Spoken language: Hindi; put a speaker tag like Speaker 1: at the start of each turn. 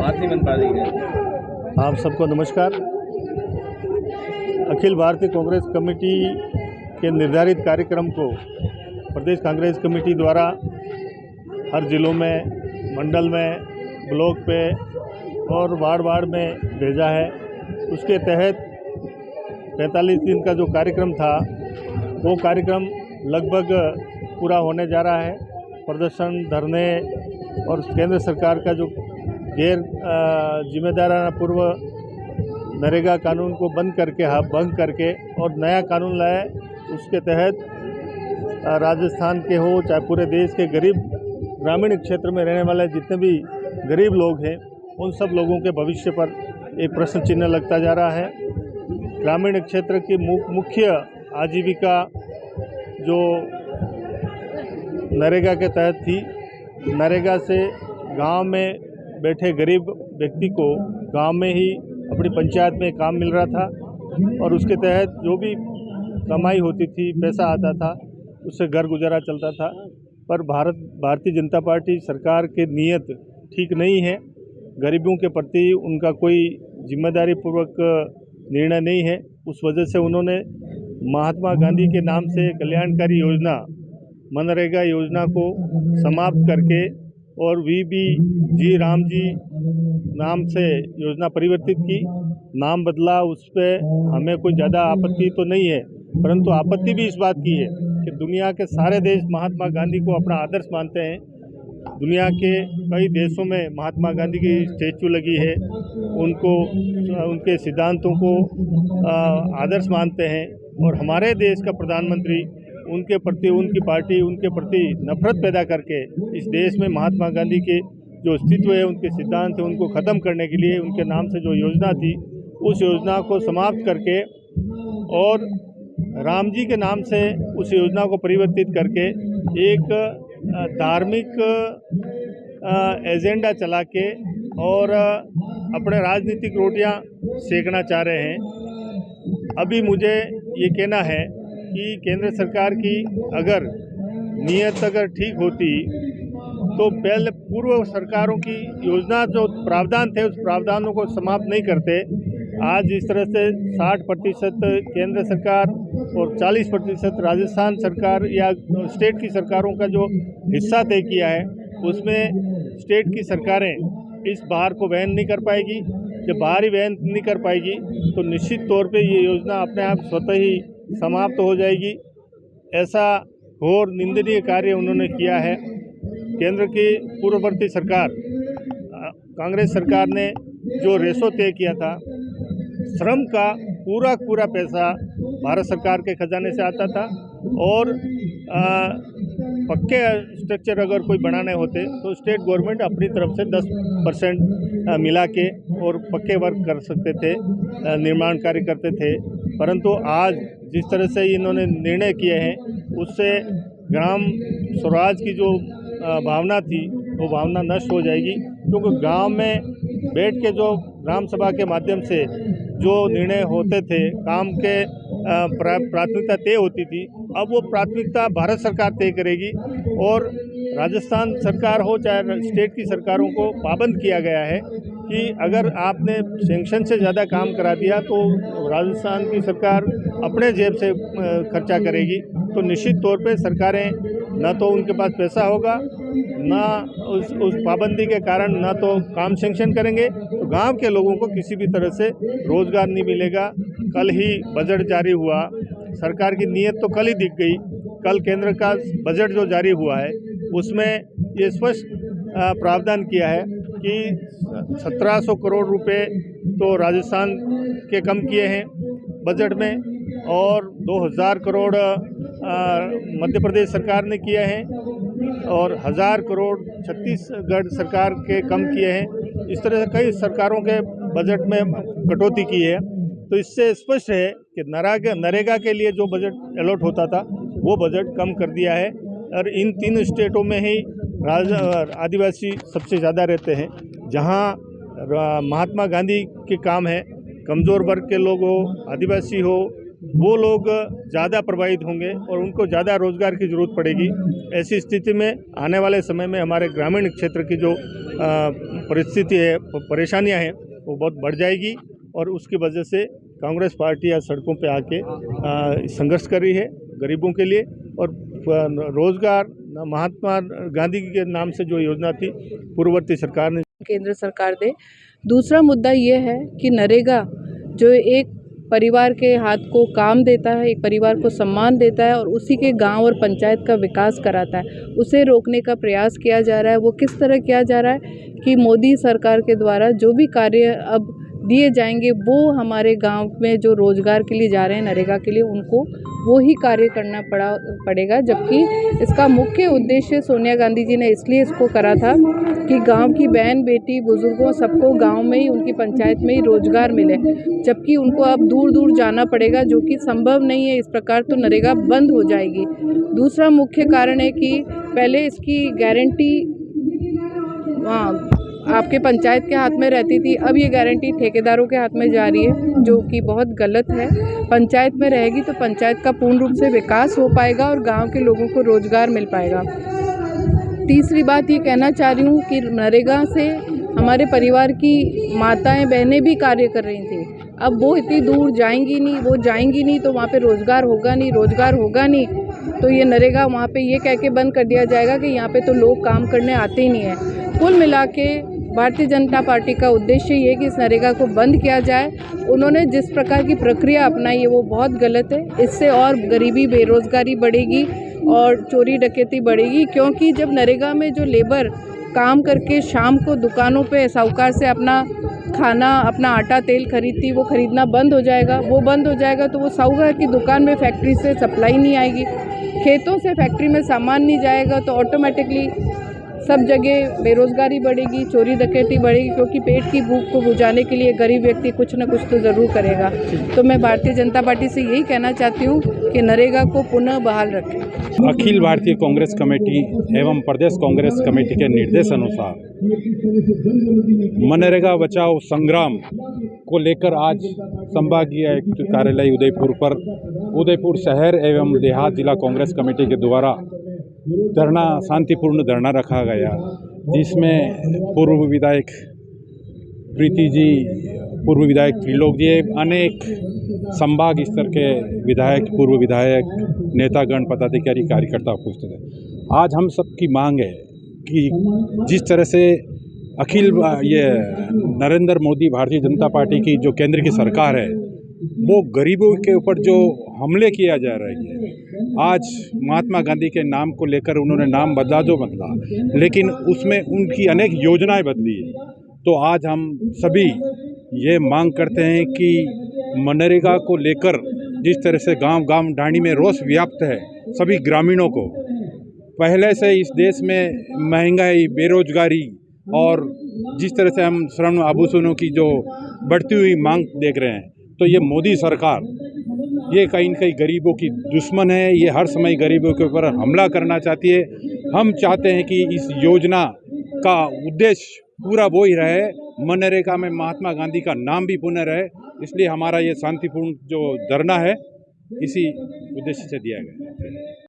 Speaker 1: बात नहीं बन पा रही है।
Speaker 2: आप सबको नमस्कार। अखिल भारतीय कांग्रेस कमेटी के निर्धारित कार्यक्रम को प्रदेश कांग्रेस कमेटी द्वारा हर जिलों में, मंडल में, ब्लॉक पे और वार्ड में भेजा है। उसके तहत 45 दिन का जो कार्यक्रम था वो कार्यक्रम लगभग पूरा होने जा रहा है। प्रदर्शन, धरने और केंद्र सरकार का जो गैर जिम्मेदाराना पूर्व नरेगा कानून को भंग करके और नया कानून लाए, उसके तहत राजस्थान के हो चाहे पूरे देश के गरीब ग्रामीण क्षेत्र में रहने वाले जितने भी गरीब लोग हैं उन सब लोगों के भविष्य पर एक प्रश्न चिन्ह लगता जा रहा है। ग्रामीण क्षेत्र की मुख्य आजीविका जो नरेगा के तहत थी, नरेगा से गांव में बैठे गरीब व्यक्ति को गांव में ही अपनी पंचायत में काम मिल रहा था और उसके तहत जो भी कमाई होती थी, पैसा आता था, उससे घर गुजारा चलता था। पर भारतीय जनता पार्टी सरकार की नीयत ठीक नहीं है। गरीबों के प्रति उनका कोई जिम्मेदारी पूर्वक निर्णय नहीं है। उस वजह से उन्होंने महात्मा गांधी के नाम से कल्याणकारी योजना मनरेगा योजना को समाप्त करके और VBG राम जी नाम से योजना परिवर्तित की, नाम बदला। उस पर हमें कोई ज़्यादा आपत्ति तो नहीं है, परंतु आपत्ति भी इस बात की है कि दुनिया के सारे देश महात्मा गांधी को अपना आदर्श मानते हैं। दुनिया के कई देशों में महात्मा गांधी की स्टैचू लगी है, उनके सिद्धांतों को आदर्श मानते हैं और हमारे देश का प्रधानमंत्री उनके प्रति, उनकी पार्टी उनके प्रति नफरत पैदा करके इस देश में महात्मा गांधी के जो अस्तित्व है, उनके सिद्धांत है, उनको ख़त्म करने के लिए उनके नाम से जो योजना थी उस योजना को समाप्त करके और राम जी के नाम से उस योजना को परिवर्तित करके एक धार्मिक एजेंडा चला के और अपने राजनीतिक रोटियां सेकना चाह रहे हैं। अभी मुझे ये कहना है कि केंद्र सरकार की अगर नीयत ठीक होती तो पहले पूर्व सरकारों की योजना जो प्रावधान थे उस प्रावधानों को समाप्त नहीं करते। आज इस तरह से 60% केंद्र सरकार और 40% राजस्थान सरकार या स्टेट की सरकारों का जो हिस्सा तय किया है उसमें स्टेट की सरकारें इस भार को वहन नहीं कर पाएगी। जब भार ही वहन नहीं कर पाएगी तो निश्चित तौर पे ये योजना अपने आप स्वतः ही समाप्त हो जाएगी। ऐसा घोर निंदनीय कार्य उन्होंने किया है। केंद्र की पूर्ववर्ती सरकार कांग्रेस सरकार ने जो रेशो तय किया था, श्रम का पूरा पैसा भारत सरकार के खजाने से आता था और पक्के स्ट्रक्चर अगर कोई बनाने होते तो स्टेट गवर्नमेंट अपनी तरफ से 10% मिला के और पक्के वर्क कर सकते थे, निर्माण कार्य करते थे। परंतु आज जिस तरह से इन्होंने निर्णय किए हैं उससे ग्राम स्वराज की जो भावना थी वो भावना नष्ट हो जाएगी, क्योंकि गांव में बैठ के जो ग्राम सभा के माध्यम से जो निर्णय होते थे, काम के प्राथमिकता तय होती थी, अब वो प्राथमिकता भारत सरकार तय करेगी और राजस्थान सरकार हो चाहे स्टेट की सरकारों को पाबंद किया गया है कि अगर आपने सैंक्शन से ज़्यादा काम करा दिया तो राजस्थान की सरकार अपने जेब से खर्चा करेगी। तो निश्चित तौर पे सरकारें न तो उनके पास पैसा होगा, ना उस पाबंदी के कारण ना तो काम सैंक्शन करेंगे, तो गांव के लोगों को किसी भी तरह से रोजगार नहीं मिलेगा। कल ही बजट जारी हुआ, सरकार की नीयत तो कल ही दिख गई। कल केंद्र का बजट जो जारी हुआ है उसमें ये स्पष्ट प्रावधान किया है कि 1700 करोड़ रुपए तो राजस्थान के कम किए हैं बजट में और 2000 करोड़ मध्य प्रदेश सरकार ने किए हैं और 1000 करोड़ छत्तीसगढ़ सरकार के कम किए हैं। इस तरह से कई सरकारों के बजट में कटौती की है। तो इससे स्पष्ट है कि नरेगा के लिए जो बजट अलॉट होता था वो बजट कम कर दिया है और इन 3 स्टेटों में ही आदिवासी सबसे ज़्यादा रहते हैं, जहां महात्मा गांधी के काम है। कमज़ोर वर्ग के लोग हो, आदिवासी हो वो लोग ज़्यादा प्रभावित होंगे और उनको ज़्यादा रोज़गार की ज़रूरत पड़ेगी। ऐसी स्थिति में आने वाले समय में हमारे ग्रामीण क्षेत्र की जो परिस्थिति है, परेशानियां हैं, वो बहुत बढ़ जाएगी और उसकी वजह से कांग्रेस पार्टी आज सड़कों पे आके संघर्ष कर रही है गरीबों के लिए। और रोज़गार महात्मा गांधी के नाम से जो योजना थी पूर्ववर्ती सरकार ने,
Speaker 3: केंद्र सरकार दे। दूसरा मुद्दा ये है कि नरेगा जो एक परिवार के हाथ को काम देता है, एक परिवार को सम्मान देता है और उसी के गांव और पंचायत का विकास कराता है, उसे रोकने का प्रयास किया जा रहा है। वो किस तरह किया जा रहा है कि मोदी सरकार के द्वारा जो भी कार्य अब दिए जाएंगे वो हमारे गांव में जो रोजगार के लिए जा रहे हैं नरेगा के लिए, उनको वो ही कार्य करना पड़ेगा। जबकि इसका मुख्य उद्देश्य सोनिया गांधी जी ने इसलिए इसको करा था कि गांव की बहन बेटी बुजुर्गों सबको गांव में ही, उनकी पंचायत में ही रोजगार मिले, जबकि उनको अब दूर दूर जाना पड़ेगा, जो कि संभव नहीं है। इस प्रकार तो नरेगा बंद हो जाएगी। दूसरा मुख्य कारण है कि पहले इसकी गारंटी आपके पंचायत के हाथ में रहती थी, अब ये गारंटी ठेकेदारों के हाथ में जा रही है, जो कि बहुत गलत है। पंचायत में रहेगी तो पंचायत का पूर्ण रूप से विकास हो पाएगा और गांव के लोगों को रोजगार मिल पाएगा। तीसरी बात ये कहना चाह रही हूँ कि नरेगा से हमारे परिवार की माताएं बहनें भी कार्य कर रही थी, अब वो इतनी दूर जाएंगी नहीं, वो जाएंगी नहीं तो वहाँ पे रोज़गार होगा नहीं, रोज़गार होगा नहीं तो ये नरेगा वहाँ पे ये कह के बंद कर दिया जाएगा कि यहाँ पे तो लोग काम करने आते ही नहीं है। कुल मिला के भारतीय जनता पार्टी का उद्देश्य ये है कि इस नरेगा को बंद किया जाए। उन्होंने जिस प्रकार की प्रक्रिया अपनाई है वो बहुत गलत है। इससे और गरीबी, बेरोज़गारी बढ़ेगी और चोरी डकैती बढ़ेगी, क्योंकि जब नरेगा में जो लेबर काम करके शाम को दुकानों पे साहूकार से अपना खाना, अपना आटा तेल खरीदती, वो खरीदना बंद हो जाएगा। वो बंद हो जाएगा तो वो साहूकार की दुकान में फैक्ट्री से सप्लाई नहीं आएगी, खेतों से फैक्ट्री में सामान नहीं जाएगा, तो ऑटोमेटिकली सब जगह बेरोज़गारी बढ़ेगी, चोरी डकैती बढ़ेगी, क्योंकि पेट की भूख को बुझाने के लिए गरीब व्यक्ति कुछ न कुछ तो ज़रूर करेगा। तो मैं भारतीय जनता पार्टी से यही कहना चाहती हूँ कि नरेगा को पुनः बहाल रखें।
Speaker 4: अखिल भारतीय कांग्रेस कमेटी एवं प्रदेश कांग्रेस कमेटी के निर्देश अनुसार मनरेगा बचाओ संग्राम को लेकर आज संभागीय आयुक्त कार्यालय उदयपुर शहर एवं देहात जिला कांग्रेस कमेटी के द्वारा शांतिपूर्ण धरना रखा गया, जिसमें पूर्व विधायक प्रीति जी, पूर्व विधायक त्रिलोक जी, अनेक संभाग स्तर के विधायक, पूर्व विधायक, नेतागण, पदाधिकारी, कार्यकर्ता उपस्थित है। आज हम सबकी मांग है कि जिस तरह से ये नरेंद्र मोदी भारतीय जनता पार्टी की जो केंद्र की सरकार है, वो गरीबों के ऊपर जो हमले किया जा रहे हैं, आज महात्मा गांधी के नाम को लेकर उन्होंने नाम बदला लेकिन उसमें उनकी अनेक योजनाएं बदली है। तो आज हम सभी ये मांग करते हैं कि मनरेगा को लेकर जिस तरह से गांव ढाणी में रोष व्याप्त है सभी ग्रामीणों को, पहले से इस देश में महंगाई, बेरोजगारी और जिस तरह से हम स्वर्ण आभूषणों की जो बढ़ती हुई मांग देख रहे हैं, तो ये मोदी सरकार ये कहीं न कहीं गरीबों की दुश्मन है। ये हर समय गरीबों के ऊपर हमला करना चाहती है। हम चाहते हैं कि इस योजना का उद्देश्य पूरा वो ही रहे, मनरेगा में महात्मा गांधी का नाम भी पुनः रहे। इसलिए हमारा ये शांतिपूर्ण जो धरना है इसी उद्देश्य से दिया गया है।